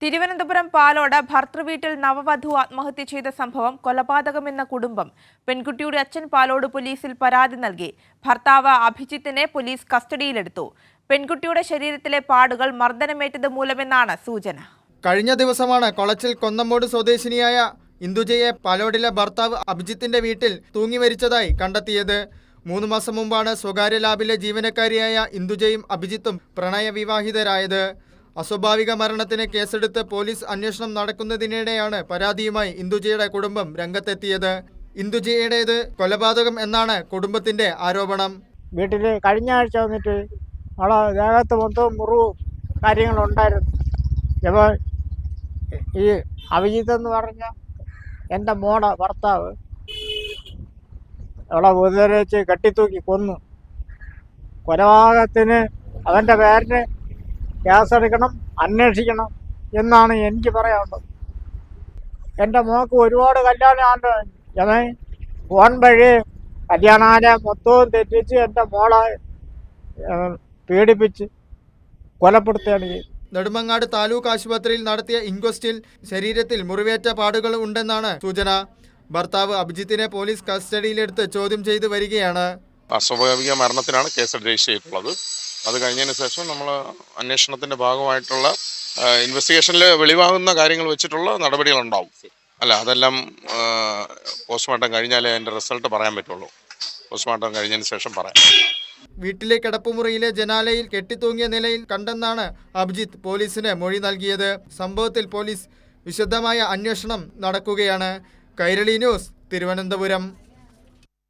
തിരുവനന്തപുരം പാലോട് ഭർതൃവീട്ടിൽ നവവധു ആത്മഹത്യ ചെയ്ത സംഭവം കൊലപാതകമെന്ന കുടുംബം. പെൺകുട്ടിയുടെ അച്ഛൻ പാലോട് പോലീസിൽ പരാതി നൽകി. ഭർത്താവ് അഭിജിത്തിനെ പോലീസ് കസ്റ്റഡിയിലെടുത്തു. പെൺകുട്ടിയുടെ ശരീരത്തിലെ പാടുകൾ മർദ്ദനമേറ്റത് മൂലമെന്നാണ് സൂചന. കഴിഞ്ഞ ദിവസമാണ് കൊളച്ചിൽ കൊന്നമ്മോട് സ്വദേശിനിയായ ഇന്ദുജയെ പാലോടിലെ ഭർത്താവ് അഭിജിത്തിന്റെ വീട്ടിൽ തൂങ്ങി മരിച്ചതായി കണ്ടെത്തിയത്. 3 മാസം മുമ്പാണ് സ്വകാര്യ ലാബിലെ ജീവനക്കാരിയായ ഇന്ദുജയും അഭിജിത്തും പ്രണയവിവാഹിതരായത്. അസ്വാഭാവിക മരണത്തിന് കേസെടുത്ത് പോലീസ് അന്വേഷണം നടക്കുന്നതിനിടെയാണ് പരാതിയുമായി ഇന്ദുജയുടെ കുടുംബം രംഗത്തെത്തിയത്. ഇന്ദുജയുടേത് കൊലപാതകം എന്നാണ് കുടുംബത്തിന്റെ ആരോപണം. വീട്ടിൽ കഴിഞ്ഞ ആഴ്ച വന്നിട്ട് അവളെ ദേഹത്ത് മൊത്തം മുറിവും കാര്യങ്ങളുണ്ടായിരുന്നു. അപ്പോൾ ഈ അഭിജിത്ത് എന്ന് പറഞ്ഞ എൻ്റെ മോടെ ഭർത്താവ് അവളെ ഉപദ്രവിച്ച് കെട്ടിത്തൂക്കി കൊന്നു. കൊലപാതകത്തിന് അവൻ്റെ പേരിന് കേസെടുക്കണം, അന്വേഷിക്കണം എന്നാണ് എനിക്ക് പറയാനുള്ളത്. എൻ്റെ മോൾക്ക് ഒരുപാട് കല്യാണം ഫോൺ വഴി കല്യാണാലയം മൊത്തവും തെറ്റിച്ച് എൻ്റെ മോളെ പീഡിപ്പിച്ച് കൊലപ്പെടുത്തുകയാണ് ചെയ്തത്. നെടുമങ്ങാട് താലൂക്ക് ആശുപത്രിയിൽ നടത്തിയ ഇൻക്വസ്റ്റിൽ ശരീരത്തിൽ മുറിവേറ്റ പാടുകൾ ഉണ്ടെന്നാണ് സൂചന. ഭർത്താവ് അഭിജിത്തിനെ പോലീസ് കസ്റ്റഡിയിലെടുത്ത് ചോദ്യം ചെയ്തു വരികയാണ്. അസ്വാഭാവിക മരണത്തിനാണ് കേസ് രജിസ്റ്റർ ചെയ്തിട്ടുള്ളത്. അത് കഴിഞ്ഞതിന് ശേഷം നമ്മൾ അന്വേഷണത്തിൻ്റെ ഭാഗമായിട്ടുള്ള ഇൻവെസ്റ്റിഗേഷനിൽ വെളിവാകുന്ന കാര്യങ്ങൾ വെച്ചിട്ടുള്ള നടപടികളുണ്ടാവും. അതെല്ലാം പോസ്റ്റ്മോർട്ടം കഴിഞ്ഞാലേ അതിൻ്റെ റിസൾട്ട് പറയാൻ പറ്റുള്ളൂ. പോസ്റ്റ്മോർട്ടം കഴിഞ്ഞതിന് ശേഷം പറയാം. വീട്ടിലെ കിടപ്പുമുറിയിലെ ജനാലയിൽ കെട്ടിത്തൂങ്ങിയ നിലയിൽ കണ്ടെന്നാണ് അഭിജിത്ത് പോലീസിന് മൊഴി നൽകിയത്. സംഭവത്തിൽ പോലീസ് വിശദമായ അന്വേഷണം നടക്കുകയാണ്. കൈരളി ന്യൂസ്, തിരുവനന്തപുരം.